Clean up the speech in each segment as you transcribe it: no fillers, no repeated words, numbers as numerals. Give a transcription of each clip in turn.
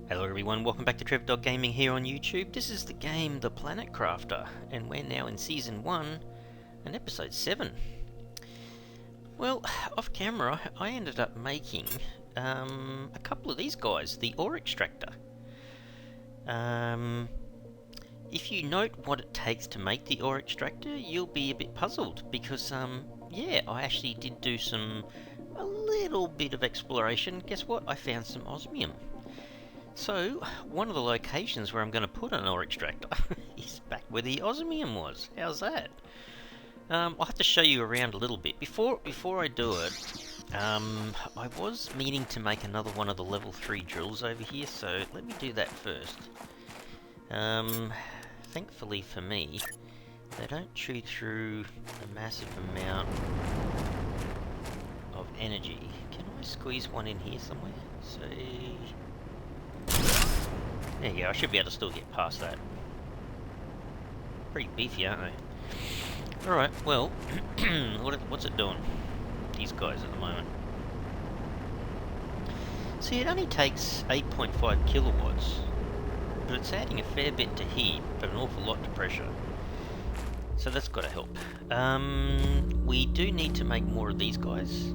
Hello everyone, welcome back to TrevDog Gaming here on YouTube. This is the game The Planet Crafter, and we're now in Season 1 and Episode 7. Well, off camera, I ended up making a couple of these guys, the ore extractor. If you note what it takes to make the ore extractor, you'll be a bit puzzled, because yeah, I actually did do a little bit of exploration. Guess what? I found some osmium. So, one of the locations where I'm going to put an ore extractor is back where the osmium was. How's that? I'll have to show you around a little bit. Before I do it, I was meaning to make another one of the level 3 drills over here, so let me do that first. Thankfully for me, they don't chew through a massive amount of energy. Can I squeeze one in here somewhere? See... There you go, I should be able to still get past that. Pretty beefy, aren't they? Alright, well, what's it doing? These guys at the moment. See, it only takes 8.5 kilowatts, but it's adding a fair bit to heat, but an awful lot to pressure. So that's got to help. We do need to make more of these guys,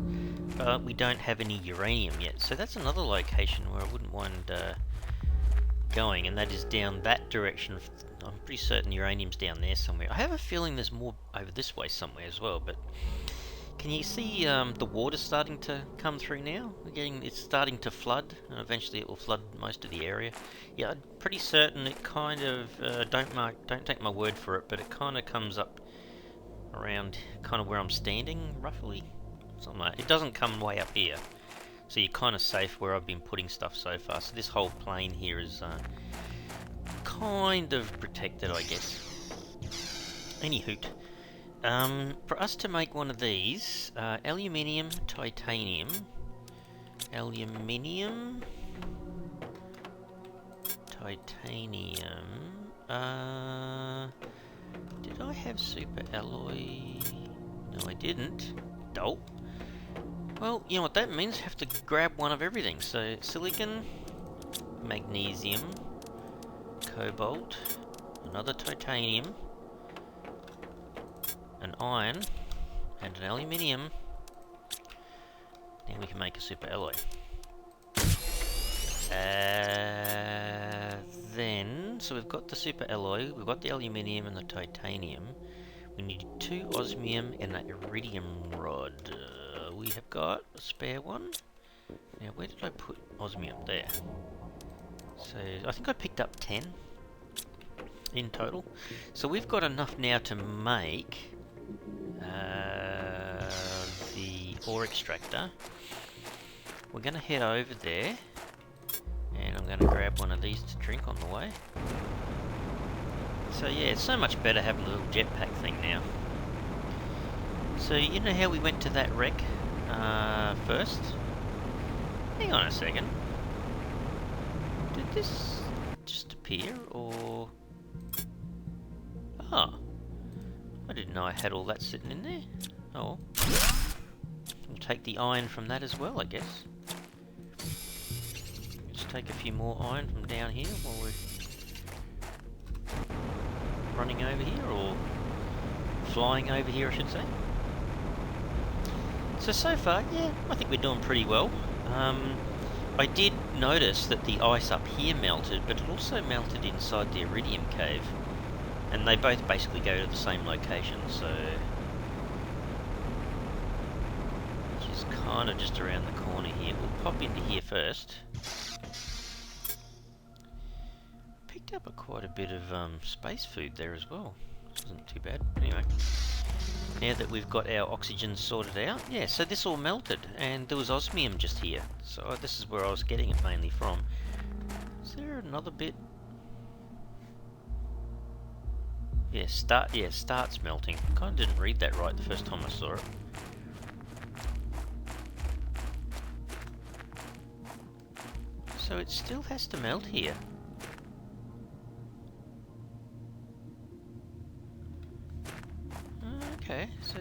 but we don't have any uranium yet. So that's another location where I wouldn't mind going, and that is down that direction. I'm pretty certain uranium's down there somewhere. I have a feeling there's more over this way somewhere as well, but can you see the water starting to come through now? It's starting to flood, and eventually it will flood most of the area. Yeah, I'm pretty certain it kind of, don't take my word for it, but it kind of comes up around kind of where I'm standing, roughly. Something like that. It doesn't come way up here. So you're kind of safe where I've been putting stuff so far. So this whole plane here is kind of protected, I guess. Any hoot. For us to make one of these, aluminium, titanium, aluminium, titanium. Did I have super alloy? No, I didn't. Dope. Well, you know what that means? Have to grab one of everything. So, silicon, magnesium, cobalt, another titanium, an iron, and an aluminium. Then we can make a super alloy. So we've got the super alloy, we've got the aluminium and the titanium. We need 2 osmium and an iridium rod. We have got a spare one. Now, where did I put osmium? There. So, I think I picked up 10 in total. So, we've got enough now to make the ore extractor. We're going to head over there, and I'm going to grab one of these to drink on the way. So, yeah, it's so much better having a little jetpack thing now. So, you know how we went to that wreck first? Hang on a second. Did this just appear, or... Oh. I didn't know I had all that sitting in there. Oh. We'll take the iron from that as well, I guess. Just take a few more iron from down here while we're running over here, or flying over here, I should say. So far, yeah, I think we're doing pretty well. I did notice that the ice up here melted, but it also melted inside the iridium cave. And they both basically go to the same location, so... which is kind of just around the corner here. We'll pop into here first. Picked up quite a bit of space food there as well. This isn't too bad. Anyway. Now that we've got our oxygen sorted out, yeah, so this all melted, and there was osmium just here. So this is where I was getting it mainly from. Is there another bit? Yeah, starts melting. Kind of didn't read that right the first time I saw it. So it still has to melt here. Okay, so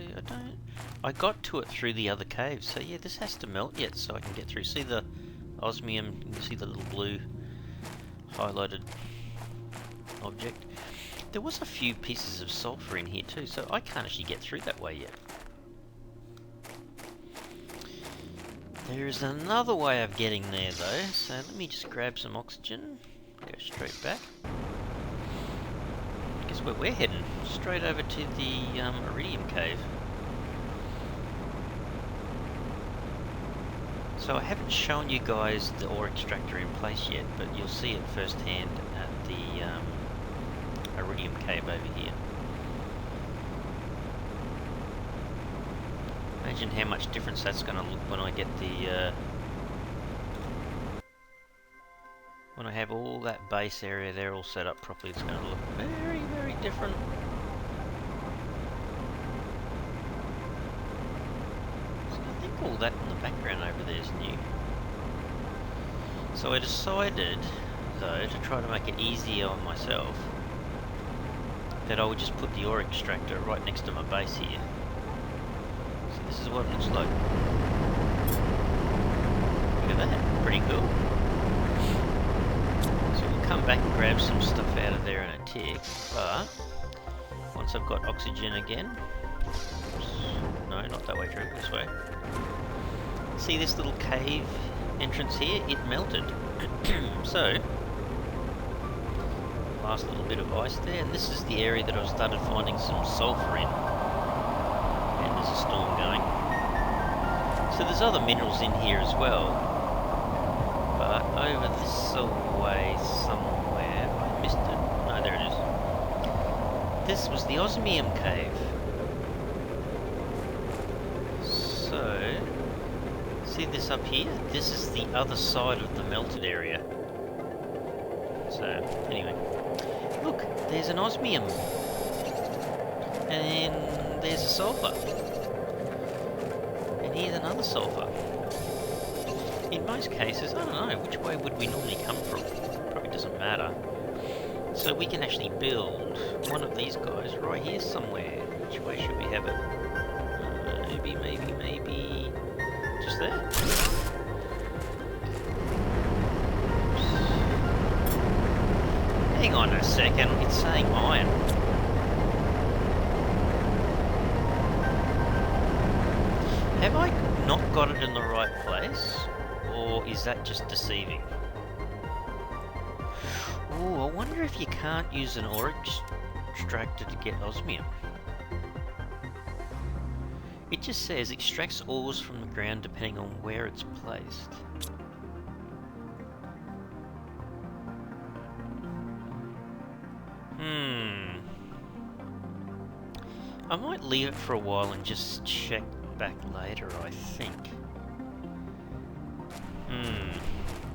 I got to it through the other cave, so yeah, this has to melt yet so I can get through. See the osmium, you can see the little blue highlighted object. There was a few pieces of sulfur in here too, so I can't actually get through that way yet. There is another way of getting there though, so let me just grab some oxygen, go straight back. Guess where we're heading? Straight over to the iridium cave. So I haven't shown you guys the ore extractor in place yet, but you'll see it firsthand at the iridium cave over here. Imagine how much difference that's going to look when I get the when I have all that base area there all set up properly. It's going to look very, very different. So I think all that in the background over there is new. So I decided, though, to try to make it easier on myself, that I would just put the ore extractor right next to my base here. So this is what it looks like. Look at that, pretty cool. So we'll come back and grab some stuff out of there in a tick, but once I've got oxygen again, oops, no, not that way through, this way. See this little cave entrance here? It melted. So, last little bit of ice there, and this is the area that I've started finding some sulfur in. And there's a storm going. So there's other minerals in here as well. But over this way somewhere, I missed it. No, there it is. This was the osmium cave. So, see this up here? This is the other side of the melted area. So, anyway. Look, there's an osmium. And there's a sulfur. And here's another sulfur. In most cases, I don't know, which way would we normally come from? Probably doesn't matter. So we can actually build one of these guys right here somewhere. Which way should we have it? Maybe... just there. Hang on a second, it's saying iron. Have I not got it in the right place? Or is that just deceiving? Ooh, I wonder if you can't use an ore extractor to get osmium. It just says extracts ores from the ground depending on where it's placed. I might leave it for a while and just check back later, I think.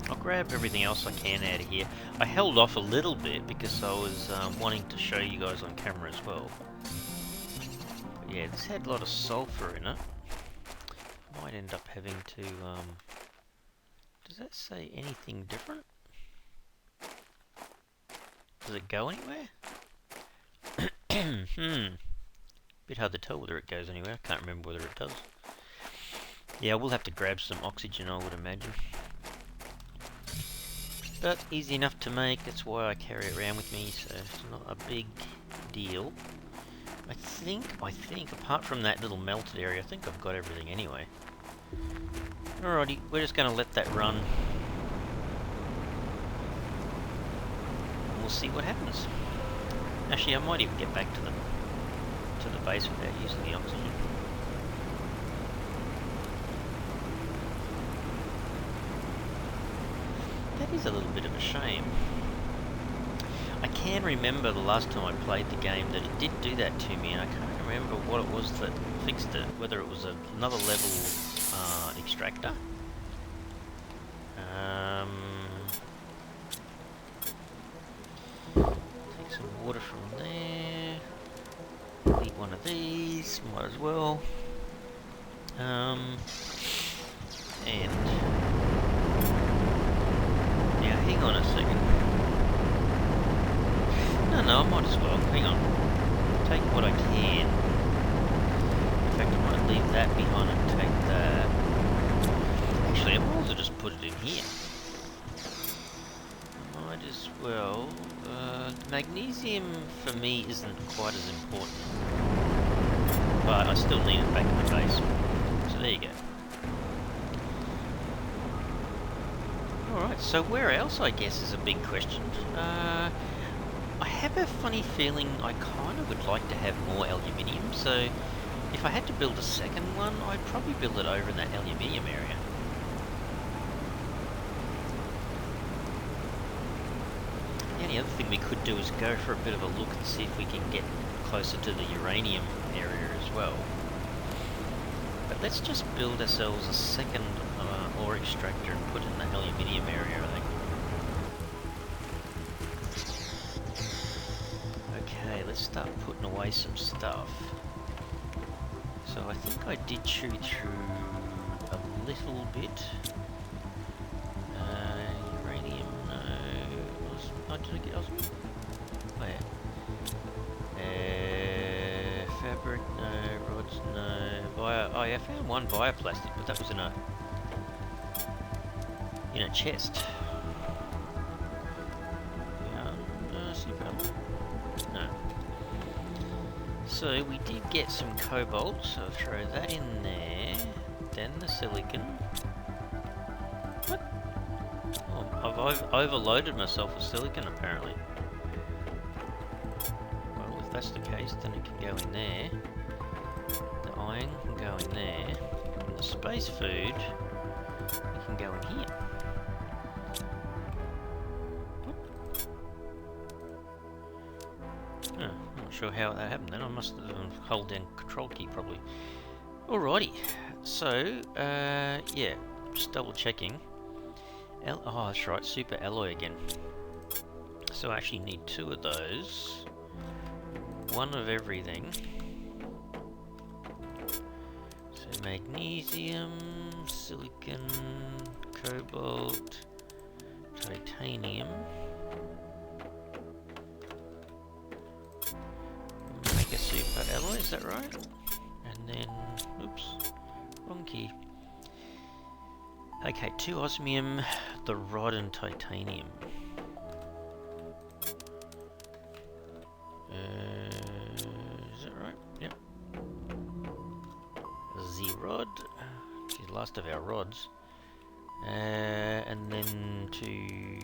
I'll grab everything else I can out of here. I held off a little bit because I was wanting to show you guys on camera as well. But yeah, this had a lot of sulfur in it. Might end up having to... does that say anything different? Does it go anywhere? Bit hard to tell whether it goes anywhere. I can't remember whether it does. Yeah, we'll have to grab some oxygen, I would imagine. But easy enough to make, that's why I carry it around with me, so it's not a big deal. I think, apart from that little melted area, I think I've got everything anyway. Alrighty, we're just going to let that run. And we'll see what happens. Actually, I might even get back to the base without using the oxygen. That is a little bit of a shame. I can remember the last time I played the game that it did do that to me, and I can't remember what it was that fixed it, whether it was another level extractor. Take some water from there. Need one of these, might as well. And now hang on a second. No, I might as well. Hang on. Take what I can. In fact, I might leave that behind and take that. Actually, I might as well just put it in here. I might as well. Magnesium for me isn't quite as important, but I still need it back in the base. So there you go. Alright, so where else, I guess, is a big question. I have a funny feeling I kind of would like to have more aluminium, so if I had to build a second one, I'd probably build it over in that aluminium area. The only other thing we could do is go for a bit of a look and see if we can get closer to the uranium area as well. But let's just build ourselves a second ore extractor and put it in the aluminium area, I think. Okay, let's start putting away some stuff. So I think I did chew through a little bit. Uranium, no. Did I get osmium? Oh yeah. Fabric, no. Rods, no. Oh yeah, I found one bioplastic, but that was in a chest. Yeah, super. No. So we did get some cobalt, so I'll throw that in there. Then the silicon. What? Oh, I've overloaded myself with silicon apparently. Well, if that's the case, then it can go in there. The iron can go in there. And the space food, it can go in here. Oh, I'm not sure how that happened then. I must have held down control key probably. Alrighty, so yeah, just double checking. Oh, that's right, super alloy again. So I actually need 2 of those. 1 of everything. So magnesium, silicon, cobalt, titanium. Make a super alloy, is that right? And then, oops, wrong key. Okay, 2 osmium, the rod and titanium. Is that right? Yep. The rod, the last of our rods. And then 2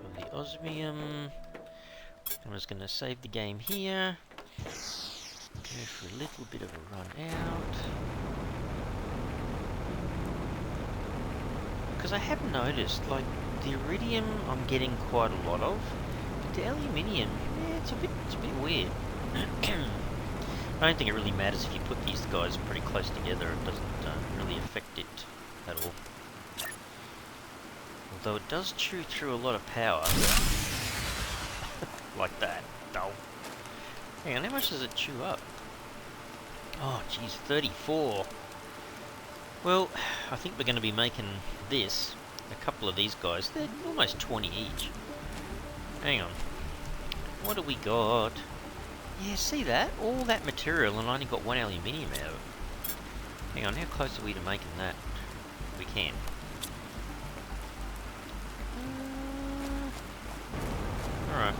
of the osmium. I'm just going to save the game here. Go for a little bit of a run out. Because I have noticed, like, the iridium I'm getting quite a lot of, but the aluminium, yeah, it's a bit weird. I don't think it really matters if you put these guys pretty close together. It doesn't really affect it at all. Although it does chew through a lot of power. Like that. Oh. Hang on, how much does it chew up? Oh, geez, 34. Well, I think we're going to be making this, a couple of these guys, they're almost 20 each. Hang on. What do we got? Yeah, see that? All that material and I only got 1 aluminium out of it. Hang on, how close are we to making that? We can. Alright.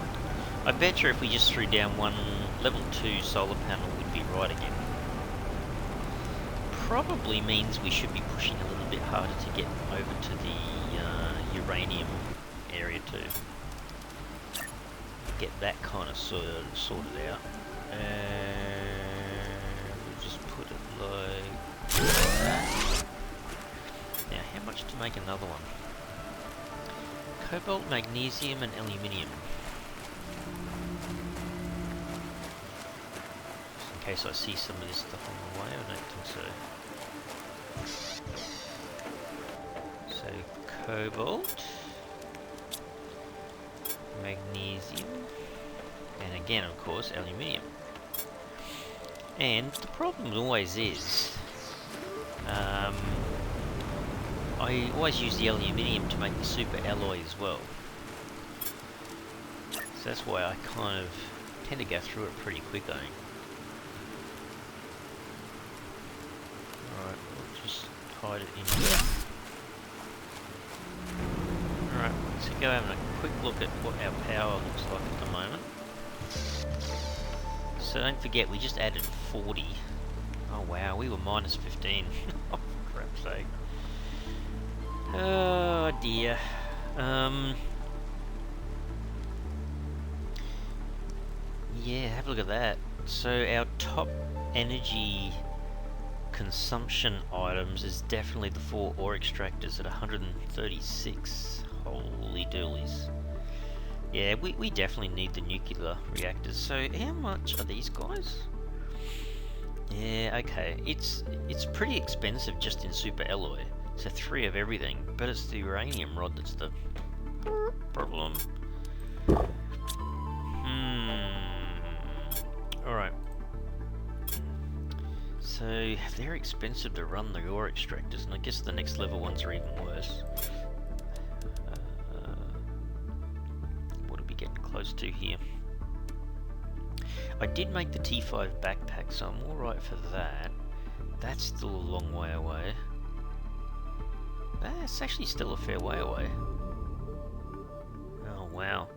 I bet you if we just threw down 1 level 2 solar panel, we'd be right again. Probably means we should be pushing a little bit harder to get over to the uranium area too. Get that kind of sorted out. We'll just put it like that. Now, how much to make another one? Cobalt, magnesium, and aluminium. Just in case I see some of this stuff on the way, I don't think so. So, cobalt, magnesium, and again, of course, aluminium. And the problem always is, I always use the aluminium to make the super alloy as well. So that's why I kind of tend to go through it pretty quick, I think. Alright, we'll just hide it in here. Alright, Let's go having a quick look at what our power looks like at the moment. So don't forget, we just added 40. Oh wow, we were minus 15. Oh, for crap's sake. Oh dear. Yeah, have a look at that. So our top energy consumption items is definitely the 4 ore extractors at 136. Holy doolies. Yeah, we definitely need the nuclear reactors. So how much are these guys? Yeah, okay. It's pretty expensive just in super alloy. So 3 of everything, but it's the uranium rod that's the problem. Alright. So they're expensive to run the ore extractors, and I guess the next level ones are even worse. What are we getting close to here? I did make the T5 backpack, so I'm alright for that. That's still a long way away. That's actually still a fair way away. Oh wow.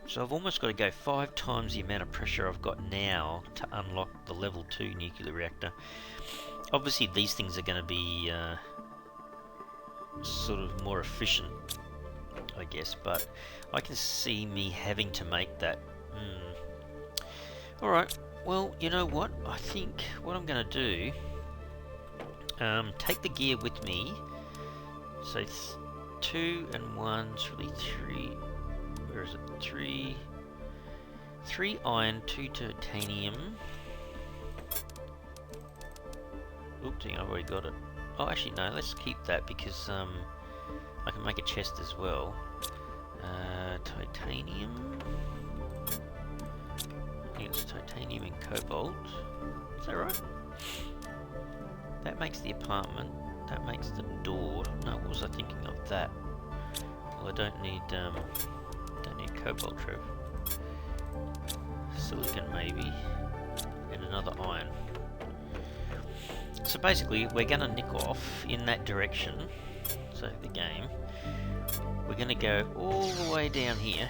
So I've almost got to go 5 times the amount of pressure I've got now to unlock the level 2 nuclear reactor. Obviously these things are going to be sort of more efficient, I guess, but I can see me having to make that. Alright, well, you know what? I think what I'm going to do, take the gear with me. So 2 and 1, it's really 3. Where is it? 3 iron, 2 titanium. Oops, I've already got it. Oh, actually no, let's keep that because I can make a chest as well. Titanium. I think it's titanium and cobalt. Is that right? That makes the apartment. That makes the door. No, what was I thinking of that? Well, I don't need cobalt trove. Silicon maybe, and another iron. So basically, we're going to nick off in that direction. So the game, we're going to go all the way down here,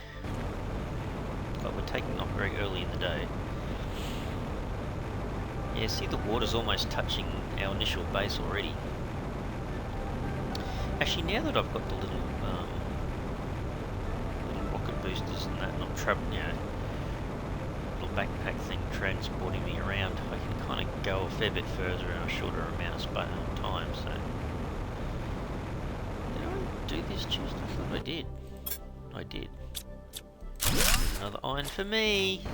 but we're taking off very early in the day. Yeah, see the water's almost touching our initial base already. Actually, now that I've got the little rocket boosters and that, not little backpack thing transporting me around, I can kind of go a fair bit further in a shorter amount of time. So, did I do this chest? I thought I did. I did. There's another iron for me.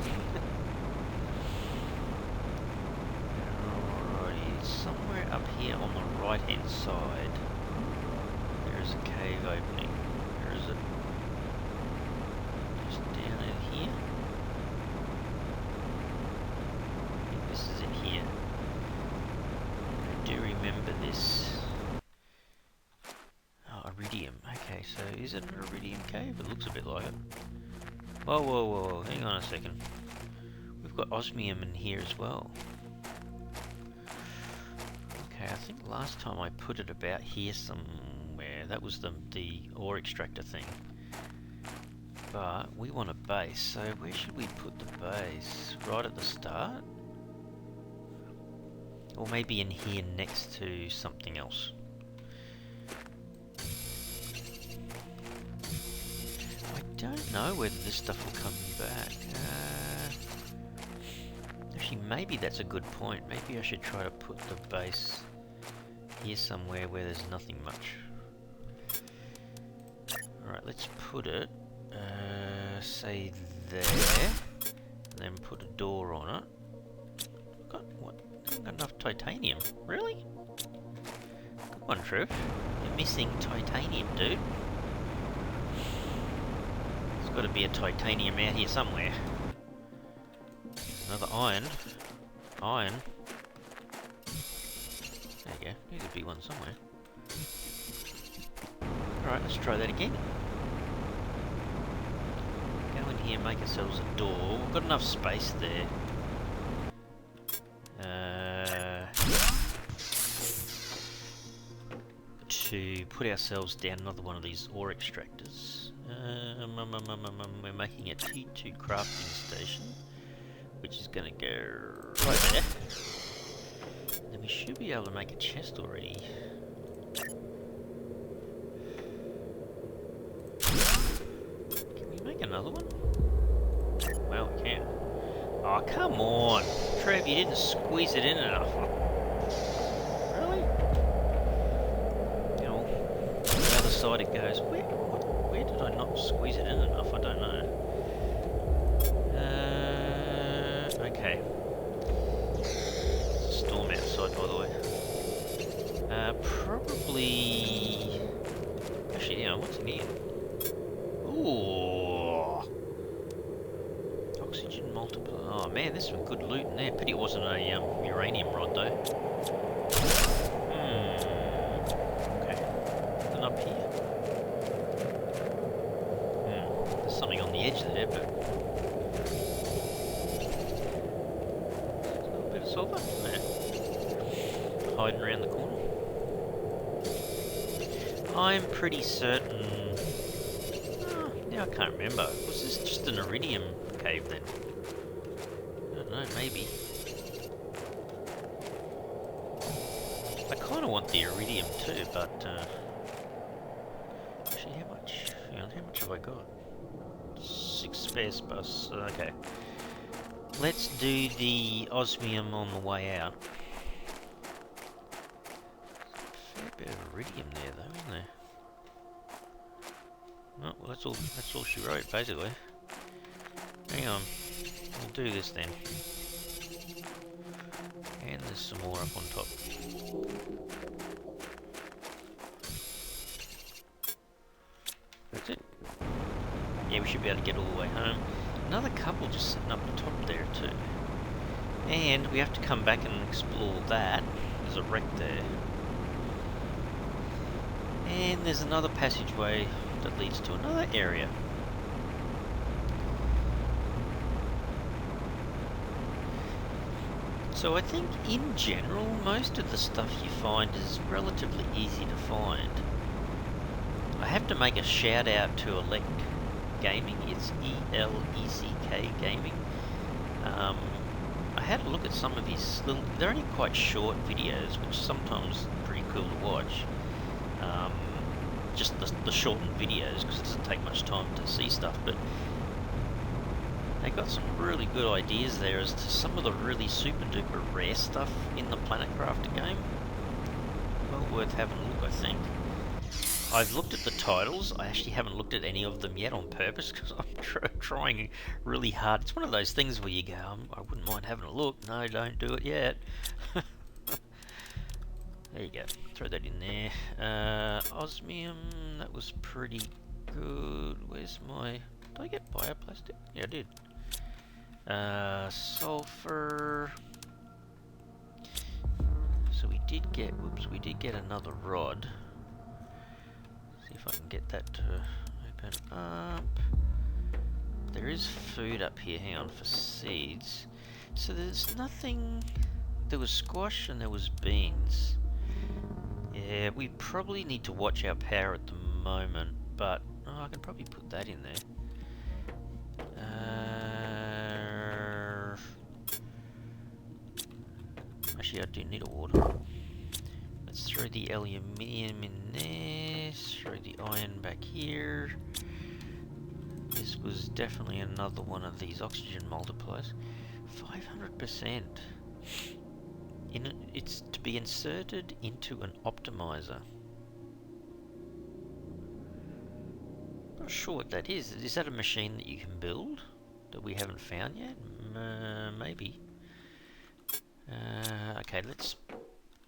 Alrighty, somewhere up here on the right hand side, there is a cave opening. Where is it? Just down in here. I think this is it here. I do remember this. Oh, iridium. Okay, so is it an iridium cave? It looks a bit like it. Whoa, whoa, whoa, hang on a second. We've got osmium in here as well. Okay, I think last time I put it about here somewhere. That was the ore extractor thing. But we want a base, so where should we put the base? Right at the start? Or maybe in here next to something else. I don't know whether this stuff will come back. Actually, maybe that's a good point. Maybe I should try to put the base here somewhere where there's nothing much. Alright, let's put it, say there, and then put a door on it. What? I haven't got enough titanium. Really? Come on, Trev. You're missing titanium, dude. There's got to be a titanium out here somewhere. Another iron. Iron. There you go. Needs to be one somewhere. Alright, let's try that again. Go in here and make ourselves a door. We've got enough space there. to put ourselves down another one of these ore extractors. We're making a T2 crafting station, which is going to go right there. Then we should be able to make a chest already. Can we make another one? Well, we can. Oh, come on! Trev, you didn't squeeze it in enough. Really? Oh, on the other side it goes. Where did I not squeeze it in enough? I don't know. Okay. It's a storm outside, by the way. Probably... Actually, yeah, what's in here? Ooh! Oxygen multiplier. Oh man, there's some good loot in there. Pity it wasn't a uranium rod though. Okay. Nothing up here. There's something on the edge there, but a little bit of silver. Nah. Hiding around the corner. I'm pretty certain. Now I can't remember. Was this just an iridium cave then? I don't know, maybe. I kind of want the iridium too, but actually, how much? How much have I got? 6 spare space. Okay. Let's do the osmium on the way out. Fair bit of iridium there, though, isn't there? Oh, well, that's all she wrote, basically. Hang on, we'll do this then. And there's some more up on top. That's it. Yeah, we should be able to get all the way home. Another couple just sitting up the top there too. And we have to come back and explore that. There's a wreck there. And there's another passageway that leads to another area. So I think in general most of the stuff you find is relatively easy to find. I have to make a shout out to Elect Gaming. It's E-L-E-C-K Gaming. I had a look at some of his little, they're only quite short videos, which sometimes are pretty cool to watch. Just the shortened videos, because it doesn't take much time to see stuff, but they got some really good ideas there as to some of the really super duper rare stuff in the Planet Crafter game. Well worth having a look, I think. I've looked at the titles. I actually haven't looked at any of them yet on purpose because I'm trying really hard. It's one of those things where you go, I wouldn't mind having a look. No, don't do it yet. There you go. Throw that in there. Osmium, that was pretty good. Where's my... Did I get bioplastic? Yeah, I did. Sulfur. So we did get... Whoops, we did get another rod. See if I can get that to open up. There is food up here. Hang on, for seeds. So there's nothing... There was squash and there was beans. Yeah, we probably need to watch our power at the moment, but I can probably put that in there. Actually, I do need a water. Let's throw the aluminium in there, throw the iron back here. This was definitely another one of these oxygen multipliers. 500%. It's to be inserted into an optimizer. Not sure what that is. Is that a machine that you can build that we haven't found yet? Maybe. Okay, let's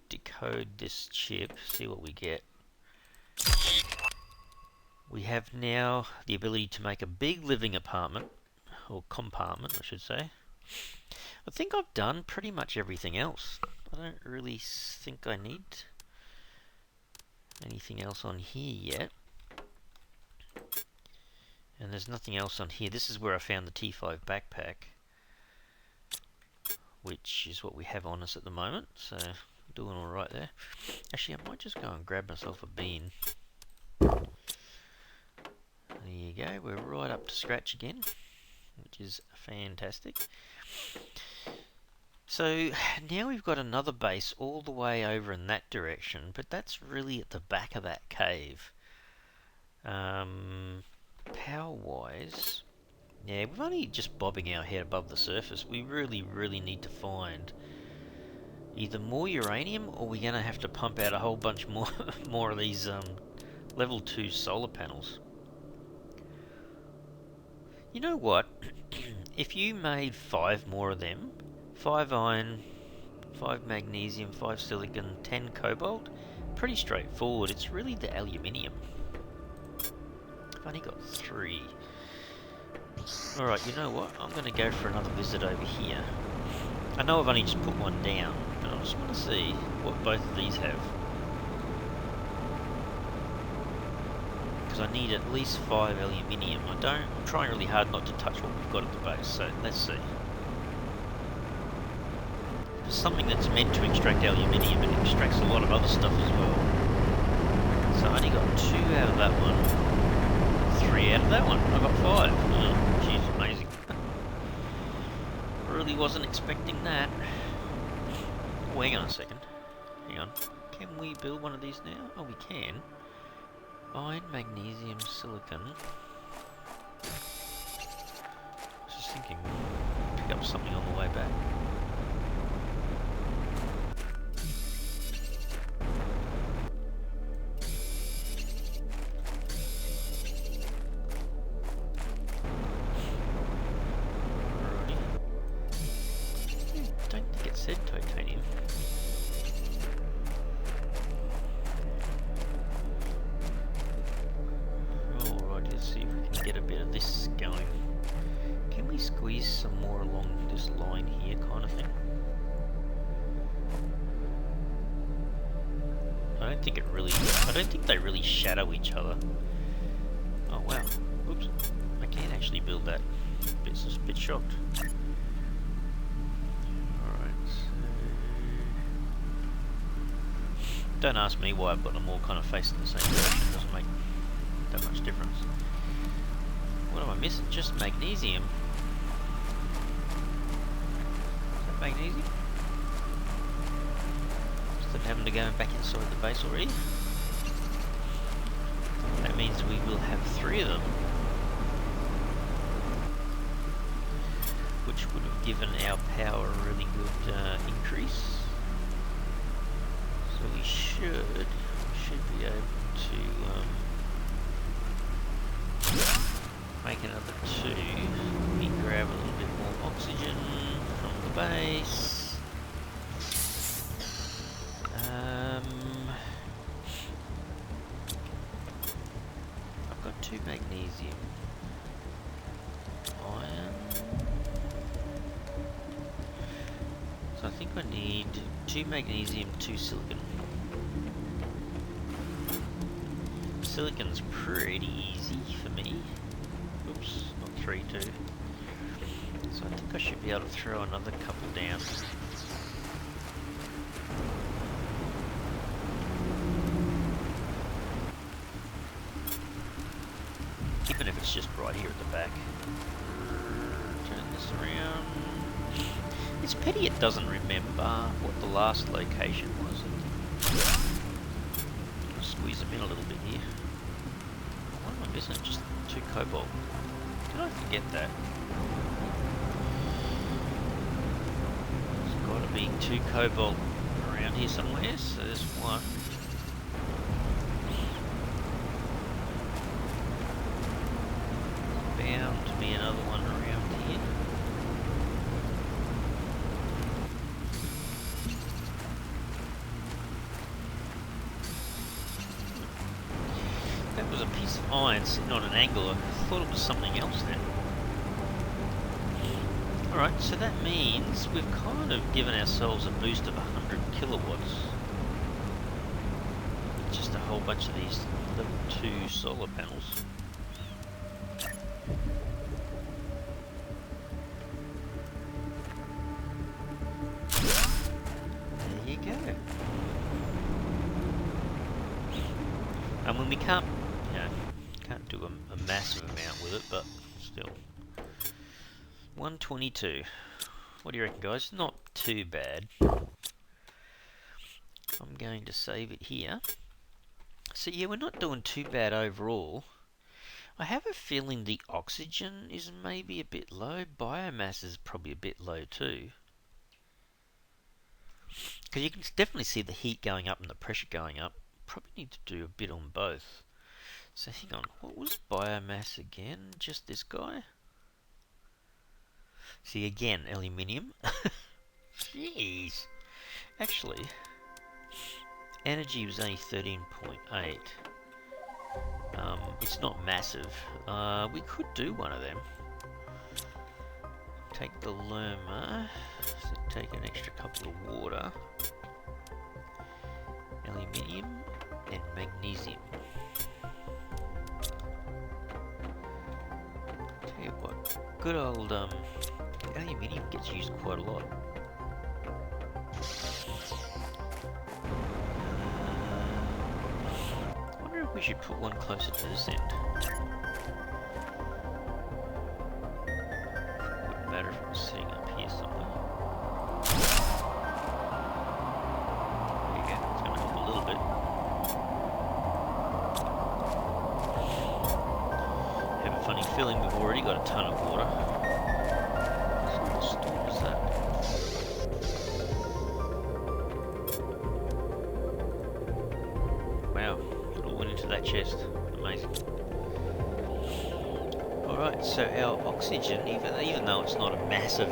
decode this chip, see what we get. We have now the ability to make a big living apartment, or compartment I should say. I think I've done pretty much everything else. I don't really think I need anything else on here yet. And there's nothing else on here. This is where I found the T5 backpack, which is what we have on us at the moment. So Doing alright there. Actually, I might just go and grab myself a bean. There you go, we're right up to scratch again, which is fantastic. So now we've got another base all the way over in that direction, but that's really at the back of that cave. Power-wise, yeah, we're only just bobbing our head above the surface. We really need to find either more uranium, or we're going to have to pump out a whole bunch more more of these level 2 solar panels. You know what? If you made 5 more of them, 5 iron, 5 magnesium, 5 silicon, 10 cobalt, pretty straightforward. It's really the aluminium. I've only got 3. Alright, you know what? I'm going to go for another visit over here. I know I've only just put one down, but I just want to see what both of these have. Because I need at least 5 aluminium. I'm trying really hard not to touch what we've got at the base, so let's see. For something that's meant to extract aluminium, it extracts a lot of other stuff as well. So I only got 2 out of that one. 3 out of that one. I got 5. Oh, jeez, amazing. Really wasn't expecting that. Oh, hang on a second. Hang on. Can we build one of these now? Oh, we can. Iron, magnesium, silicon. I was just thinking, pick up something on the way back. Don't think it said titanium. Alright, let's see if we can get a bit of this going. Can we squeeze some more along this line here, kind of thing? I don't think they really shadow each other. Oh wow. Oops. I can actually build that. Just a bit shocked. Don't ask me why I've got them all kind of facing the same direction, it doesn't make that much difference. What am I missing? Just magnesium. Is that magnesium? Instead of having to go back inside the base already. That means we will have 3 of them. Which would have given our power a really good increase. So we should be able to make another 2. Let me grab a little bit more oxygen from the base. I've got 2 magnesium. Iron. So I think I need 2 magnesium, 2 silicon. Silicon's pretty easy for me. Oops, not 3 too. So I think I should be able to throw another couple down. Even if it's just right here at the back. Turn this around. It's pity it doesn't remember what the last location was. I'll squeeze them in a little bit here. What am I missing? Just 2 cobalt. Did I forget that? There's got to be 2 cobalt around here somewhere, so there's 1. Bound to be another one around here. That was a piece of iron sitting on an angle. I thought it was something else then. Alright, so that means we've kind of given ourselves a boost of 100 kilowatts. Just a whole bunch of these level 2 solar panels. There you go. I mean, we can't, you know, can't do a massive amount with it, but still. 122. What do you reckon, guys? Not too bad. I'm going to save it here. So yeah, we're not doing too bad overall. I have a feeling the oxygen is maybe a bit low. Biomass is probably a bit low too. Because you can definitely see the heat going up and the pressure going up. Probably need to do a bit on both. So hang on, what was biomass again? Just this guy? See again, aluminium. Jeez. Actually, energy was only 13.8. It's not massive. We could do one of them. Take the Lerma. So take an extra couple of water. Aluminium and magnesium. Tell you what, good old aluminium gets used quite a lot. I wonder if we should put one closer to this end. Wouldn't matter if it was sitting up here somewhere. There you go, it's going to help a little bit. I have a funny feeling we've already got a ton of water. What sort of storm is that? Wow, it all went into that chest. Amazing. Alright, so our oxygen, even though it's not a massive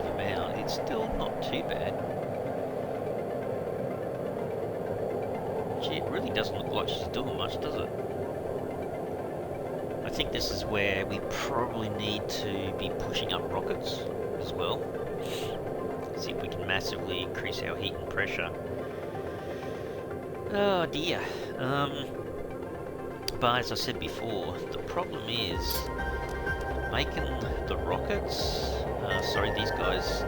amount, it's still not too bad. Gee, it really doesn't look like she's doing much, does it? I think this is where we probably need to be pushing up rockets as well. See if we can massively increase our heat and pressure. Oh dear. But as I said before, the problem is making the rockets, these guys,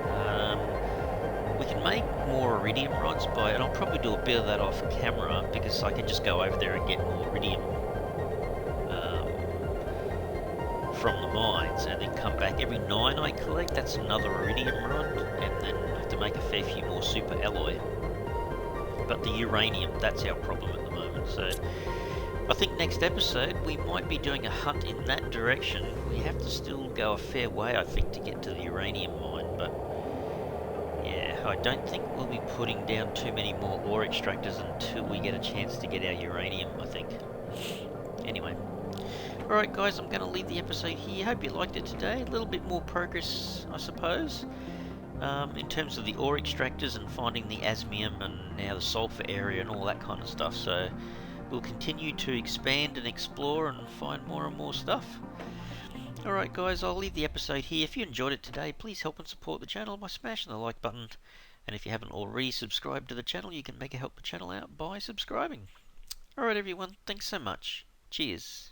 we can make more iridium rods and I'll probably do a bit of that off camera because I can just go over there and get more iridium from the mines and then come back. Every 9 I collect, that's another iridium rod, and then I have to make a fair few more super alloy. But the uranium, that's our problem at the moment, so I think next episode we might be doing a hunt in that direction. We have to still go a fair way, I think, to get to the uranium mine, but yeah, I don't think we'll be putting down too many more ore extractors until we get a chance to get our uranium, I think. Anyway. Alright guys, I'm going to leave the episode here. Hope you liked it today. A little bit more progress, I suppose, in terms of the ore extractors and finding the osmium and now the sulfur area and all that kind of stuff. So we'll continue to expand and explore and find more and more stuff. Alright guys, I'll leave the episode here. If you enjoyed it today, please help and support the channel by smashing the like button. And if you haven't already subscribed to the channel, you can help the channel out by subscribing. Alright everyone, thanks so much. Cheers.